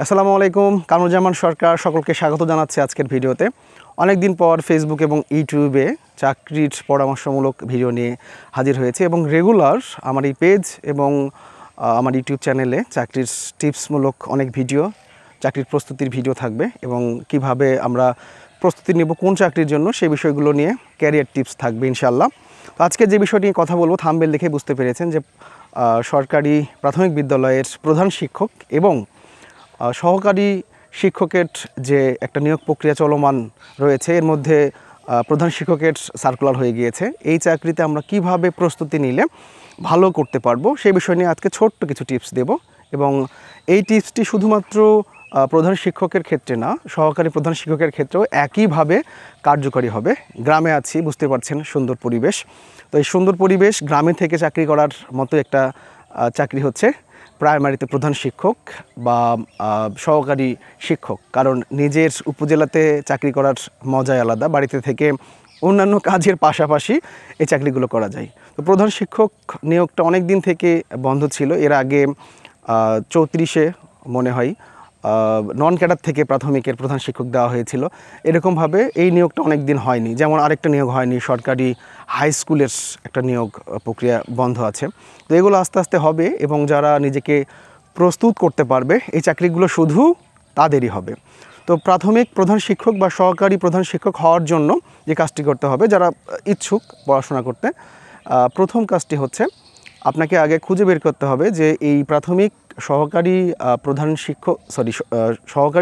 আসসালামু আলাইকুম। কামরুজ্জামান সরকার সকলকে স্বাগত জানাচ্ছি আজকের ভিডিওতে। অনেক দিন পর ফেসবুক এবং ইউটিউবে চাকরির পরামর্শমূলক ভিডিও নিয়ে হাজির হয়েছে এবং রেগুলার আমার এই পেজ এবং আমার ইউটিউব চ্যানেলে চাকরির টিপসমূলক অনেক ভিডিও, চাকরির প্রস্তুতির ভিডিও থাকবে এবং কিভাবে আমরা প্রস্তুতি নেব কোন চাকরির জন্য সেই বিষয়গুলো নিয়ে ক্যারিয়ার টিপস থাকবে ইনশাআল্লাহ। তো আজকে যে বিষয়টি নিয়ে কথা বলবো, থাম্বনেল দেখে বুঝতে পেরেছেন যে সরকারি প্রাথমিক বিদ্যালয়ের প্রধান শিক্ষক এবং সহকারী শিক্ষকের যে একটা নিয়োগ প্রক্রিয়া চলমান রয়েছে, এর মধ্যে প্রধান শিক্ষকের সার্কুলার হয়ে গিয়েছে। এই চাকরিতে আমরা কিভাবে প্রস্তুতি নিলে ভালো করতে পারবো সেই বিষয় নিয়ে আজকে ছোট্ট কিছু টিপস দেব এবং এই টিপসটি শুধুমাত্র প্রধান শিক্ষকের ক্ষেত্রে না, সহকারী প্রধান শিক্ষকের ক্ষেত্রেও একইভাবে কার্যকরী হবে। গ্রামে আছি, বুঝতে পারছেন, সুন্দর পরিবেশ। তো এই সুন্দর পরিবেশ, গ্রামে থেকে চাকরি করার মতো একটা চাকরি হচ্ছে প্রাইমারিতে প্রধান শিক্ষক বা সহকারী শিক্ষক। কারণ নিজের উপজেলাতে চাকরি করার মজাই আলাদা, বাড়িতে থেকে অন্যান্য কাজের পাশাপাশি এই চাকরিগুলো করা যায়। তো প্রধান শিক্ষক নিয়োগটা অনেক দিন থেকে বন্ধ ছিল। এর আগে 34-এ মনে হয় নন ক্যাডার থেকে প্রাথমিকের প্রধান শিক্ষক দেওয়া হয়েছিল। এরকমভাবে এই নিয়োগটা অনেক দিন হয়নি। যেমন আরেকটা নিয়োগ হয়নি, সরকারি হাই স্কুলের একটা নিয়োগ প্রক্রিয়া বন্ধ আছে। তো এগুলো আস্তে আস্তে হবে এবং যারা নিজেকে প্রস্তুত করতে পারবে এই চাকরিগুলো শুধু তাদেরই হবে। তো প্রাথমিক প্রধান শিক্ষক বা সহকারী প্রধান শিক্ষক হওয়ার জন্য যে কাজটি করতে হবে, যারা ইচ্ছুক পড়াশোনা করতে, প্রথম কাজটি হচ্ছে আপনাকে আগে খুঁজে বের করতে হবে যে এই প্রাথমিক সহকারী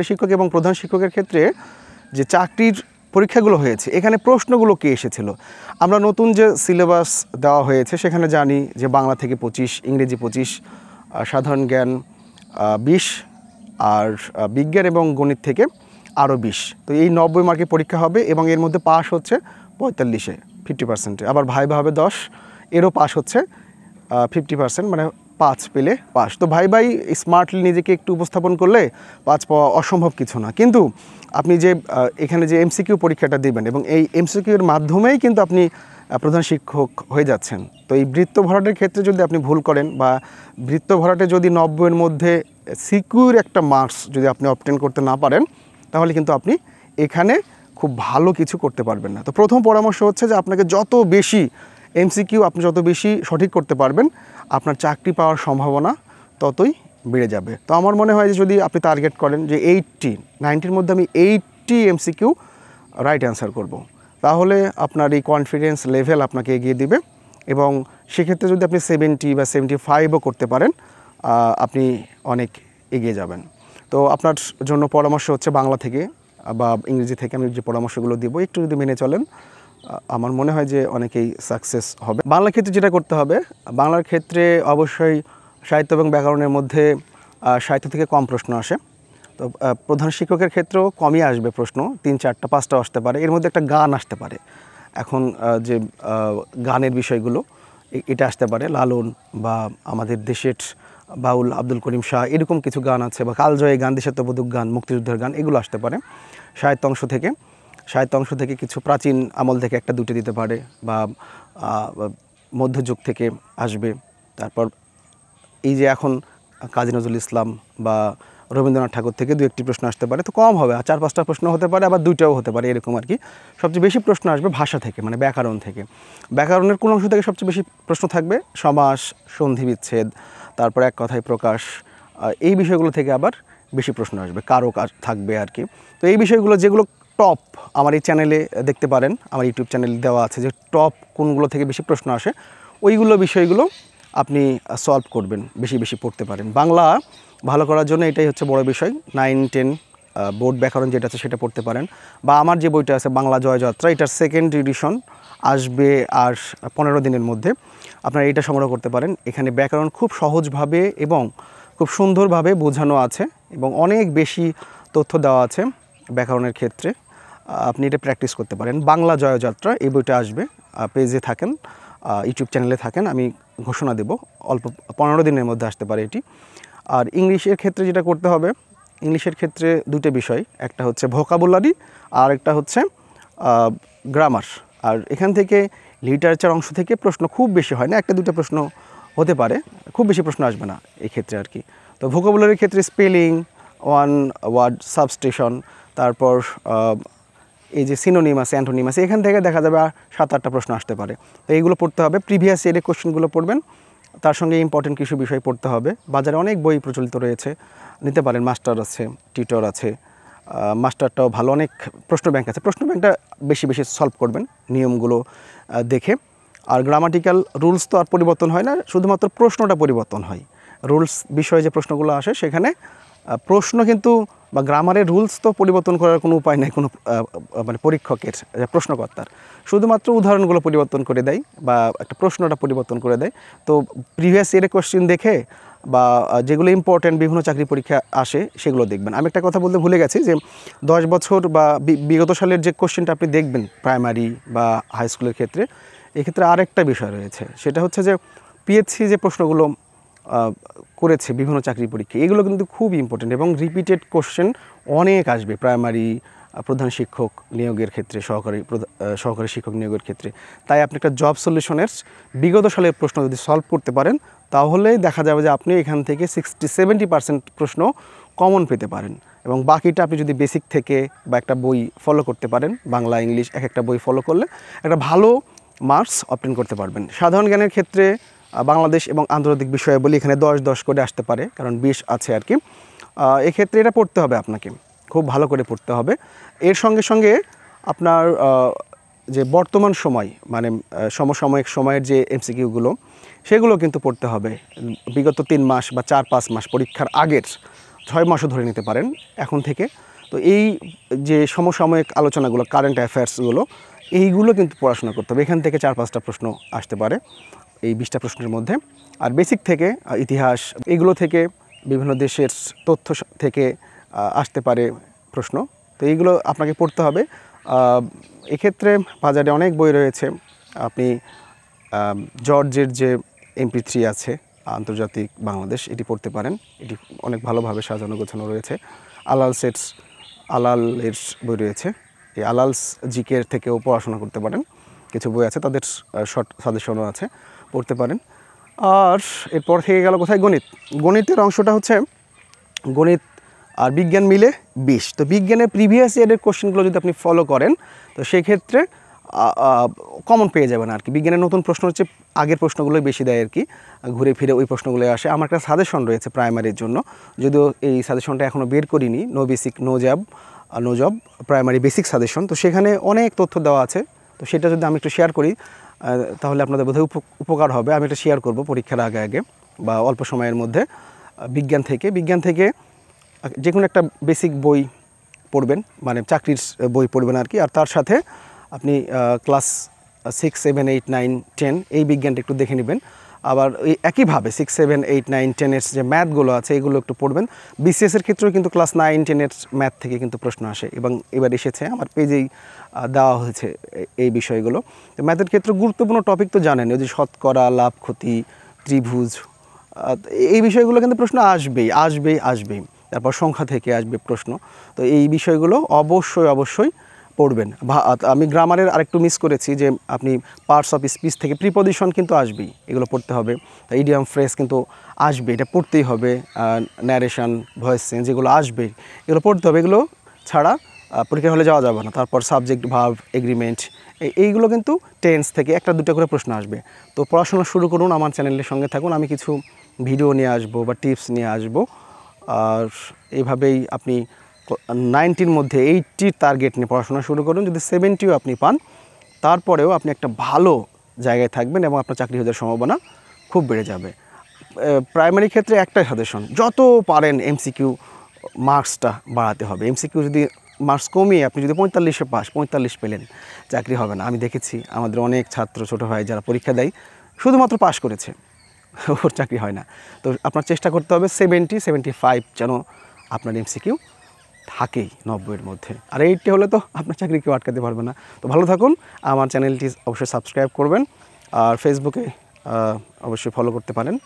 শিক্ষক এবং প্রধান শিক্ষকের ক্ষেত্রে যে চাকরির পরীক্ষাগুলো হয়েছে, এখানে প্রশ্নগুলো কি এসেছিল। আমরা নতুন যে সিলেবাস দেওয়া হয়েছে সেখানে জানি যে বাংলা থেকে 25, ইংরেজি 25, সাধারণ জ্ঞান 20 আর বিজ্ঞান এবং গণিত থেকে আরও 20। তো এই 90 মার্কের পরীক্ষা হবে এবং এর মধ্যে পাস হচ্ছে 45-এ 50%, আবার ভাইবা হবে 10, এরও পাস হচ্ছে 50%, মানে 5 পেলে পাস। তো ভাই স্মার্টলি নিজেকে একটু উপস্থাপন করলে 5 পাওয়া অসম্ভব কিছু না। কিন্তু আপনি যে এখানে যে এমসিকিউ পরীক্ষাটা দিবেন এবং এই এমসিকিউর মাধ্যমেই কিন্তু আপনি প্রধান শিক্ষক হয়ে যাচ্ছেন। তো এই বৃত্ত ভরাটের ক্ষেত্রে যদি আপনি ভুল করেন বা বৃত্ত ভরাটে যদি 90-এর মধ্যে সিকিউর একটা মার্কস যদি আপনি অবটেন করতে না পারেন, তাহলে কিন্তু আপনি এখানে খুব ভালো কিছু করতে পারবেন না। তো প্রথম পরামর্শ হচ্ছে যে আপনাকে যত বেশি এমসিকিউ আপনি যত বেশি সঠিক করতে পারবেন, আপনার চাকরি পাওয়ার সম্ভাবনা ততই বেড়ে যাবে। তো আমার মনে হয় যে যদি আপনি টার্গেট করেন যে 90-র মধ্যে আমি 80 এমসিকিউ রাইট অ্যান্সার করব, তাহলে আপনার এই কনফিডেন্স লেভেল আপনাকে এগিয়ে দিবে এবং সেক্ষেত্রে যদি আপনি 70 বা 75ও করতে পারেন, আপনি অনেক এগিয়ে যাবেন। তো আপনার জন্য পরামর্শ হচ্ছে বাংলা থেকে বা ইংরেজি থেকে আমি যে পরামর্শগুলো দিব একটু যদি মেনে চলেন, আমার মনে হয় যে অনেকেই সাকসেস হবে। বাংলার ক্ষেত্রে যেটা করতে হবে, বাংলার ক্ষেত্রে অবশ্যই সাহিত্য এবং ব্যাকরণের মধ্যে সাহিত্য থেকে কম প্রশ্ন আসে। তো প্রধান শিক্ষকের ক্ষেত্রেও কমই আসবে প্রশ্ন, 3, 4, 5টাও আসতে পারে। এর মধ্যে একটা গান আসতে পারে। এখন যে গানের বিষয়গুলো এটা আসতে পারে, লালন বা আমাদের দেশের বাউল আব্দুল করিম শাহ, এরকম কিছু গান আছে, বা কালজয়ী গান, দেশাত্মবোধক গান, মুক্তিযুদ্ধের গান, এগুলো আসতে পারে। সাহিত্য অংশ থেকে কিছু প্রাচীন আমল থেকে 1-2টি দিতে পারে, বা মধ্যযুগ থেকে আসবে। তারপর এই যে এখন কাজী নজরুল ইসলাম বা রবীন্দ্রনাথ ঠাকুর থেকে 2-1টি প্রশ্ন আসতে পারে। তো কম হবে, 4-5টা প্রশ্ন হতে পারে, আবার 2টাও হতে পারে, এরকম আর কি। সবচেয়ে বেশি প্রশ্ন আসবে ভাষা থেকে, মানে ব্যাকরণ থেকে। ব্যাকরণের কোন অংশ থেকে সবচেয়ে বেশি প্রশ্ন থাকবে? সমাস, সন্ধি বিচ্ছেদ, তারপর এক কথায় প্রকাশ, এই বিষয়গুলো থেকে আবার বেশি প্রশ্ন আসবে, কারক থাকবে আর কি। তো এই বিষয়গুলো যেগুলো টপ, আমার এই চ্যানেলে দেখতে পারেন, আমার ইউটিউব চ্যানেলে দেওয়া আছে যে টপ কোনগুলো থেকে বেশি প্রশ্ন আসে, ওইগুলো বিষয়গুলো আপনি সলভ করবেন, বেশি পড়তে পারেন। বাংলা ভালো করার জন্য এটাই হচ্ছে বড় বিষয়। 9, 10 বোর্ড ব্যাকরণ যেটা আছে সেটা পড়তে পারেন, বা আমার যে বইটা আছে বাংলা জয়যাত্রা, এটার 2nd এডিশন আসবে আর 15 দিনের মধ্যে, আপনারা এটা সংগ্রহ করতে পারেন। এখানে ব্যাকরণ খুব সহজভাবে এবং খুব সুন্দরভাবে বোঝানো আছে এবং অনেক বেশি তথ্য দেওয়া আছে ব্যাকরণের ক্ষেত্রে। আপনি এটা প্র্যাকটিস করতে পারেন। বাংলা জয়যাত্রা এই বইটা আসবে, পেজে থাকেন, ইউটিউব চ্যানেলে থাকেন, আমি ঘোষণা দেব, অল্প 15 দিনের মধ্যে আসতে পারে এটি। আর ইংলিশের ক্ষেত্রে যেটা করতে হবে, ইংলিশের ক্ষেত্রে 2টা বিষয়, একটা হচ্ছে ভোকাবুলারি আর একটা হচ্ছে গ্রামার। আর এখান থেকে লিটারেচার অংশ থেকে প্রশ্ন খুব বেশি হয় না, 1-2টা প্রশ্ন হতে পারে, খুব বেশি প্রশ্ন আসবে না এই ক্ষেত্রে আর কি। তো ভোকাবুলারির ক্ষেত্রে স্পেলিং, ওয়ান ওয়ার্ড সাবস্টেশন, তারপর এই যে সিনোনিম আছে, অ্যান্টোনিম আছে, এখান থেকে দেখা যাবে 7-8টা প্রশ্ন আসতে পারে। তো এইগুলো পড়তে হবে, প্রিভিয়াস ইয়ারের কোশ্চেনগুলো পড়বেন, তার সঙ্গে ইম্পর্টেন্ট কিছু বিষয় পড়তে হবে। বাজারে অনেক বই প্রচলিত রয়েছে, নিতে পারেন। মাস্টার আছে, টিউটর আছে, মাস্টারটাও ভালো, অনেক প্রশ্ন ব্যাংক আছে। প্রশ্ন ব্যাংকটা বেশি বেশি সলভ করবেন নিয়মগুলো দেখে। আর গ্রামাটিক্যাল রুলস তো আর পরিবর্তন হয় না, শুধুমাত্র প্রশ্নটা পরিবর্তন হয়। রুলস বিষয়ে যে প্রশ্নগুলো আসে সেখানে প্রশ্ন কিন্তু বা গ্রামারের রুলস তো পরিবর্তন করার কোনো উপায় নেই কোনো মানে পরীক্ষকের, প্রশ্নকর্তার। শুধুমাত্র উদাহরণগুলো পরিবর্তন করে দেয় বা একটা প্রশ্নটা পরিবর্তন করে দেয়। তো প্রিভিয়াস ইয়ারের কোশ্চেন দেখে বা যেগুলো ইম্পর্ট্যান্ট বিভিন্ন চাকরি পরীক্ষা আসে সেগুলো দেখবেন। আমি একটা কথা বলতে ভুলে গেছি যে 10 বছর বা বিগত সালের যে কোশ্চেনটা আপনি দেখবেন প্রাইমারি বা হাই স্কুলের ক্ষেত্রে, এক্ষেত্রে আরেকটা বিষয় রয়েছে, সেটা হচ্ছে যে পিএইচসি যে প্রশ্নগুলো করেছে বিভিন্ন চাকরি পরীক্ষা, এগুলো কিন্তু খুব ইম্পর্টেন্ট এবং রিপিটেড কোশ্চেন অনেক আসবে প্রাইমারি প্রধান শিক্ষক নিয়োগের ক্ষেত্রে, সহকারী শিক্ষক নিয়োগের ক্ষেত্রে। তাই আপনি একটা জব সলিউশনের বিগত সালের প্রশ্ন যদি সলভ করতে পারেন, তাহলে দেখা যাবে যে আপনি এখান থেকে 60-70% প্রশ্ন কমন পেতে পারেন। এবং বাকিটা আপনি যদি বেসিক থেকে বা একটা বই ফলো করতে পারেন, বাংলা ইংলিশ এক একটা বই ফলো করলে একটা ভালো মার্কস অবটেন করতে পারবেন। সাধারণ জ্ঞানের ক্ষেত্রে বাংলাদেশ এবং আন্তর্জাতিক বিষয়াবলী এখানে 10-10 করে আসতে পারে, কারণ 20 আছে আর কি। এক্ষেত্রে এটা পড়তে হবে আপনাকে, খুব ভালো করে পড়তে হবে। এর সঙ্গে সঙ্গে আপনার যে বর্তমান সময় মানে সমসাময়িক সময়ের যে এমসিকিউগুলো সেগুলো কিন্তু পড়তে হবে। বিগত 3 মাস বা 4-5 মাস পরীক্ষার আগের 6 মাসও ধরে নিতে পারেন এখন থেকে। তো এই যে সমসাময়িক আলোচনাগুলো, কারেন্ট অ্যাফেয়ার্সগুলো, এইগুলো কিন্তু পড়াশোনা করতে হবে। এখান থেকে 4-5টা প্রশ্ন আসতে পারে এই 20টা প্রশ্নের মধ্যে। আর বেসিক থেকে ইতিহাস, এগুলো থেকে বিভিন্ন দেশের তথ্য থেকে আসতে পারে প্রশ্ন। তো এইগুলো আপনাকে পড়তে হবে। এক্ষেত্রে বাজারে অনেক বই রয়েছে। আপনি জর্জের যে MP3 আছে আন্তর্জাতিক বাংলাদেশ, এটি পড়তে পারেন। এটি অনেক ভালোভাবে সাজানো গোছানো রয়েছে। আলালের বই রয়েছে, এই আলালস জিকের থেকেও পড়াশোনা করতে পারেন। কিছু বই আছে, তাদের শর্ট সাজেশনও আছে, পড়তে পারেন। আর এরপর থেকে গেল কোথায়, গণিতের অংশটা হচ্ছে গণিত আর বিজ্ঞান মিলে 20। তো বিজ্ঞানের প্রিভিয়াস ইয়ারের কোশ্চেনগুলো যদি আপনি ফলো করেন, তো সেক্ষেত্রে কমন পেয়ে যাবেন আর কি। বিজ্ঞানের নতুন প্রশ্ন হচ্ছে আগের প্রশ্নগুলোই বেশি দেয় আর কি, ঘুরে ফিরে ওই প্রশ্নগুলোই আসে। আমার একটা সাজেশন রয়েছে প্রাইমারির জন্য, যদিও এই সাজেশনটা এখনও বের করিনি, no basic no job primary basic suggestion. তো সেখানে অনেক তথ্য দেওয়া আছে। তো সেটা যদি আমি একটু শেয়ার করি তাহলে আপনাদের বোধহয় উপকার হবে। আমি এটা শেয়ার করব পরীক্ষার আগে বা অল্প সময়ের মধ্যে। বিজ্ঞান থেকে যে কোনো একটা বেসিক বই পড়বেন, মানে চাকরির বই পড়বেন আর কি। আর তার সাথে আপনি ক্লাস 6, 7, 8, 9, 10 এই বিজ্ঞানটা একটু দেখে নেবেন। আবার এই একইভাবে 6, 7, 8, 9, 10-এর যে ম্যাথগুলো আছে এগুলো একটু পড়বেন। BCS-এর ক্ষেত্রেও কিন্তু ক্লাস 9, 10-এর ম্যাথ থেকে কিন্তু প্রশ্ন আসে এবং এবার এসেছে, আমার পেজেই দেওয়া হয়েছে এই বিষয়গুলো। তো ম্যাথের ক্ষেত্রে গুরুত্বপূর্ণ টপিক তো জানেন, ওই যে শতকরা, লাভ, ক্ষতি, ত্রিভুজ, এই বিষয়গুলো কিন্তু প্রশ্ন আসবেই। তারপর সংখ্যা থেকে আসবে প্রশ্ন। তো এই বিষয়গুলো অবশ্যই পড়বেন। আমি গ্রামারের আরেকটু মিস করেছি যে আপনি পার্টস অফ স্পিচ থেকে প্রিপজিশন কিন্তু আসবেই, এগুলো পড়তে হবে। ইডিয়াম ফ্রেজ কিন্তু আসবে, এটা পড়তেই হবে। ন্যারেশন, ভয়েস চেঞ্জ, যেগুলো আসবে এগুলো পড়তে হবে। এগুলো ছাড়া পরীক্ষা হলে যাওয়া যাবে না। তারপর সাবজেক্ট, ভার্ব, এগ্রিমেন্ট, এইগুলো কিন্তু টেন্স থেকে 1-2টা করে প্রশ্ন আসবে। তো পড়াশোনা শুরু করুন, আমার চ্যানেলের সঙ্গে থাকুন। আমি কিছু ভিডিও নিয়ে আসবো বা টিপস নিয়ে আসবো। আর এইভাবেই আপনি 90-র মধ্যে 80 টার্গেট নিয়ে পড়াশোনা শুরু করুন। যদি 70ও আপনি পান, তারপরেও আপনি একটা ভালো জায়গায় থাকবেন এবং আপনার চাকরি হয়ে যাওয়ার সম্ভাবনা খুব বেড়ে যাবে। প্রাইমারি ক্ষেত্রে একটাই সাজেশন, যত পারেন MCQ মার্কসটা বাড়াতে হবে। MCQ যদি মার্কস কমিয়ে আপনি যদি 45-এ পাস, 45 পেলেন, চাকরি হবে না। আমি দেখেছি আমাদের অনেক ছাত্র, ছোটো ভাই যারা পরীক্ষা দেয় শুধুমাত্র পাস করেছে, ওর চাকরি হয় না। তো আপনার চেষ্টা করতে হবে 70-75 যেন আপনার MCQ থাকেই 90-এর মধ্যে। আর 80 হলে তো আপনার চাকরি কেউ আটকাতে পারবে না। তো ভালো থাকুন, আমার চ্যানেলটি অবশ্যই সাবস্ক্রাইব করবেন। আর ফেসবুকে অবশ্যই ফলো করতে পারেন।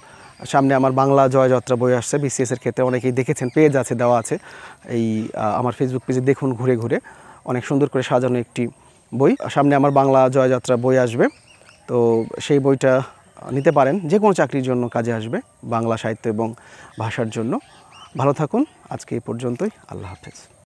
সামনে আমার বাংলা জয়যাত্রা বই আসছে, BCS-এর ক্ষেত্রে অনেকেই দেখেছেন, পেজ আছে, দেওয়া আছে। এই আমার ফেসবুক পেজে দেখুন, ঘুরে অনেক সুন্দর করে সাজানো একটি বই। সামনে আমার বাংলা জয়যাত্রা বই আসবে, তো সেই বইটা নিতে পারেন, যে কোনো চাকরির জন্য কাজে আসবে, বাংলা সাহিত্য এবং ভাষার জন্য। ভালো থাকুন, আজকে এই পর্যন্তই। আল্লাহ হাফেজ।